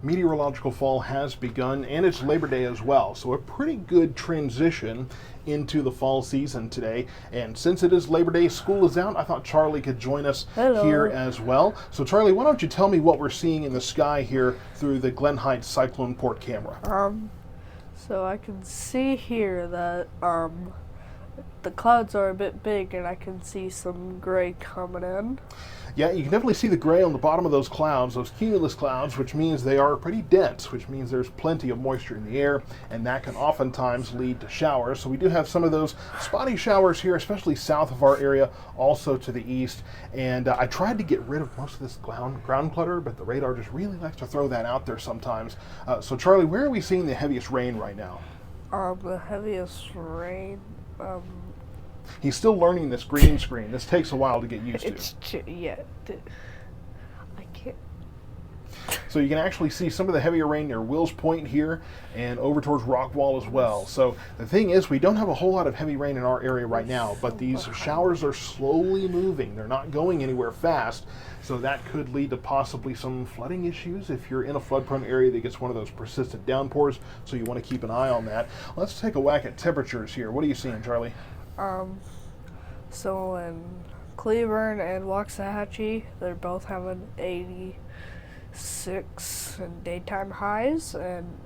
meteorological fall has begun, and it's Labor Day as well. So a pretty good transition into the fall season today. And since it is Labor Day, school is out, I thought Charlie could join us here as well. So Charlie, why don't you tell me what we're seeing in the sky here through the Glen Heights Cyclone Port camera? So I can see here that the clouds are a bit big, and I can see some gray coming in. Yeah, you can definitely see the gray on the bottom of those clouds, those cumulus clouds, which means they are pretty dense, which means there's plenty of moisture in the air, and that can oftentimes lead to showers. So we do have some of those spotty showers here, especially south of our area, also to the east. And I tried to get rid of most of this ground clutter, but the radar just really likes to throw that out there sometimes. So Charlie, where are we seeing the heaviest rain right now? The heaviest rain, He's still learning this green screen. This takes a while to get used to. I can't. So you can actually see some of the heavier rain near Wills Point here and over towards Rockwall as well. So the thing is, we don't have a whole lot of heavy rain in our area right now, but these showers are slowly moving. They're not going anywhere fast. So that could lead to possibly some flooding issues if you're in a flood-prone area that gets one of those persistent downpours. So you want to keep an eye on that. Let's take a whack at temperatures here. What are you seeing, Charlie? So in Cleburne and Waxahachie, they're both having 86 in daytime highs, and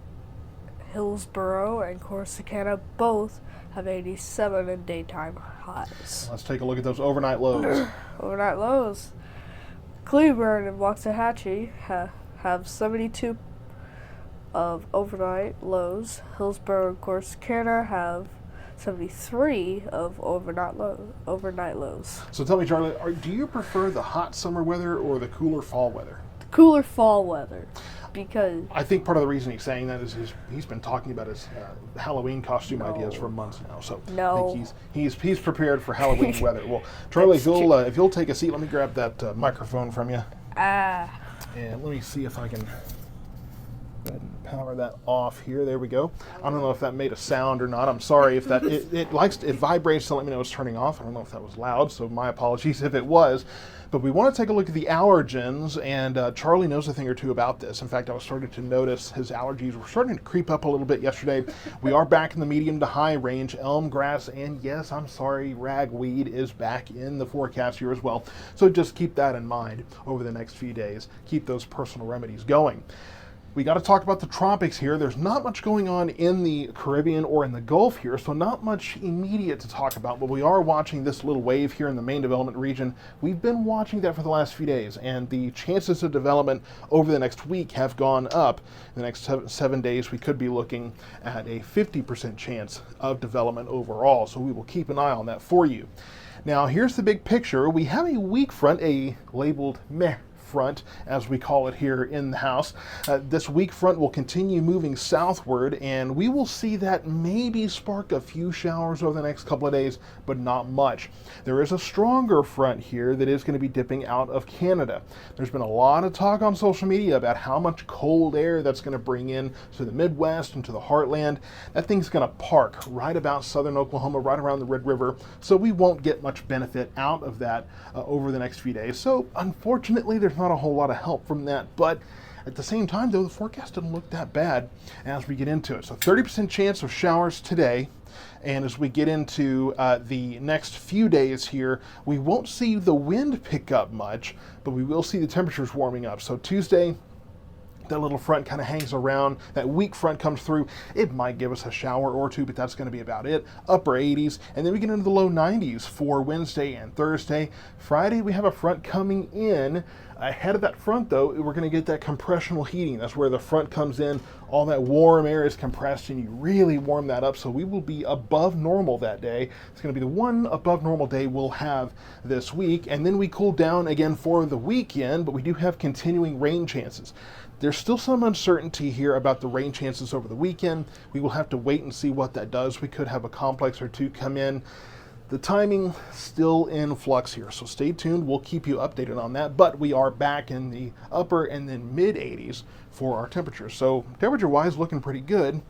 Hillsborough and Corsicana both have 87 in daytime highs. Let's take a look at those overnight lows. Overnight lows. Cleburne and Waxahachie have 72 of overnight lows. Hillsborough and Corsicana have 73 of overnight lows. So tell me, Charlie, do you prefer the hot summer weather or the cooler fall weather? The cooler fall weather, because I think part of the reason he's saying that is he's been talking about his Halloween costume ideas for months now. So I think he's prepared for Halloween weather. Well, Charlie, if you'll take a seat, let me grab that microphone from you. And let me see if I can go ahead and power that off here. There we go. I don't know if that made a sound or not. I'm sorry if that it vibrates to let me know it's turning off. I don't know if that was loud, so my apologies if it was. But we want to take a look at the allergens, and Charlie knows a thing or two about this. In fact, I was starting to notice his allergies were starting to creep up a little bit yesterday. We are back in the medium to high range. Elm grass and, yes, I'm sorry, ragweed is back in the forecast here as well. So just keep that in mind over the next few days. Keep those personal remedies going. We got to talk about the tropics here. There's not much going on in the Caribbean or in the Gulf here, so not much immediate to talk about, but we are watching this little wave here in the main development region. We've been watching that for the last few days, and the chances of development over the next week have gone up. In the next 7 days, we could be looking at a 50% chance of development overall, so we will keep an eye on that for you. Now, here's the big picture. We have a weak front, a labeled meh front, as we call it here in the house. This weak front will continue moving southward, and we will see that maybe spark a few showers over the next couple of days, but not much. There is a stronger front here that is going to be dipping out of Canada. There's been a lot of talk on social media about how much cold air that's going to bring in to the Midwest and to the heartland. That thing's going to park right about southern Oklahoma, right around the Red River, so we won't get much benefit out of that over the next few days. So unfortunately, there's not a whole lot of help from that, but at the same time, though, the forecast doesn't look that bad as we get into it. So 30% chance of showers today, and as we get into the next few days here, we won't see the wind pick up much, but we will see the temperatures warming up. So Tuesday, that little front kind of hangs around, that weak front comes through. It might give us a shower or two, but that's going to be about it. Upper 80s, and then we get into the low 90s for Wednesday and Thursday. Friday, we have a front coming in. Ahead of that front, though, we're going to get that compressional heating. That's where the front comes in. All that warm air is compressed, and you really warm that up, so we will be above normal that day. It's going to be the one above normal day we'll have this week, and then we cool down again for the weekend, but we do have continuing rain chances. There's still some uncertainty here about the rain chances over the weekend. We will have to wait and see what that does. We could have a complex or two come in. The timing still in flux here, so stay tuned. We'll keep you updated on that, but we are back in the upper and then mid 80s for our temperatures. So temperature-wise, looking pretty good,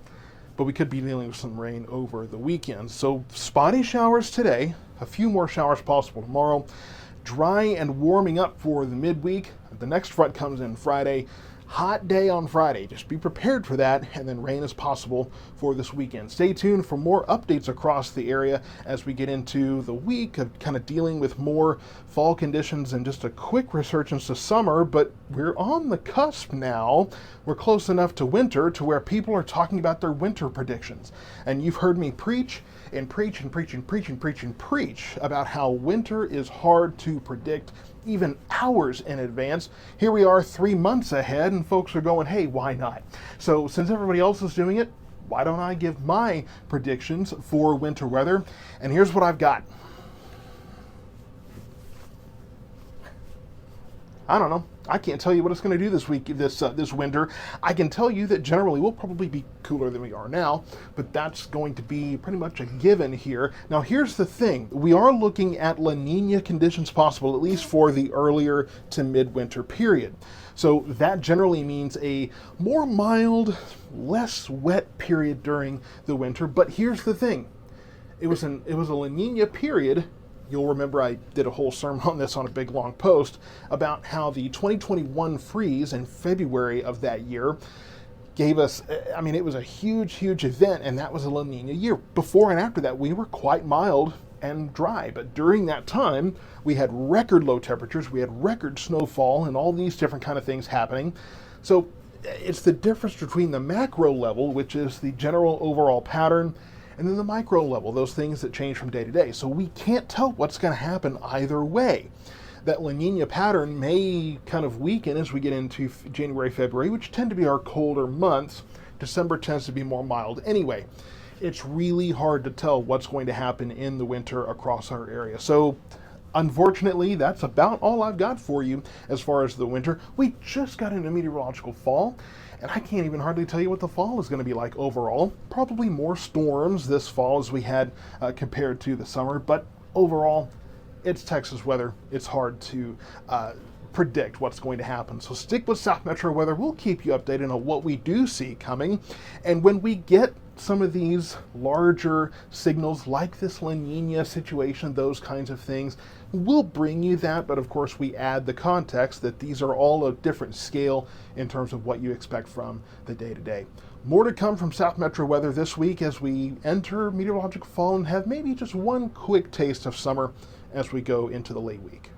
but we could be dealing with some rain over the weekend. So spotty showers today, a few more showers possible tomorrow. Dry and warming up for the midweek. The next front comes in Friday. hot day on Friday. Just be prepared for that, and then rain is possible for this weekend. Stay tuned for more updates across the area as we get into the week of kind of dealing with more fall conditions and just a quick resurgence to summer, but we're on the cusp now. We're close enough to winter to where people are talking about their winter predictions. And you've heard me preach and preach and preach and preach and preach and preach about how winter is hard to predict, even hours in advance. Here we are 3 months ahead, and folks are going, hey, why not? So since everybody else is doing it, why don't I give my predictions for winter weather? And here's what I've got. I don't know. I can't tell you what it's going to do this week, this winter. I can tell you that generally we'll probably be cooler than we are now, but that's going to be pretty much a given here. Now, here's the thing. We are looking at La Nina conditions possible, at least for the earlier to midwinter period. So that generally means a more mild, less wet period during the winter. But here's the thing. It was a La Nina period. You'll remember I did a whole sermon on this on a big long post about how the 2021 freeze in February of that year gave us, I mean, it was a huge, huge event, and that was a La Nina year. Before and after that, we were quite mild and dry, but during that time, we had record low temperatures, we had record snowfall, and all these different kind of things happening. So it's the difference between the macro level, which is the general overall pattern, and then the micro level, those things that change from day to day. So we can't tell what's going to happen either way. That La Nina pattern may kind of weaken as we get into January, February, which tend to be our colder months. December tends to be more mild anyway. It's really hard to tell what's going to happen in the winter across our area. So unfortunately, that's about all I've got for you as far as the winter. We just got into meteorological fall, and I can't even hardly tell you what the fall is going to be like overall. Probably more storms this fall as we had compared to the summer, but overall, it's Texas weather. It's hard to predict what's going to happen. So stick with South Metro Weather. We'll keep you updated on what we do see coming. And when we get some of these larger signals like this La Nina situation, those kinds of things, we'll bring you that. But of course, we add the context that these are all a different scale in terms of what you expect from the day-to-day. More to come from South Metro Weather this week as we enter meteorological fall and have maybe just one quick taste of summer as we go into the late week.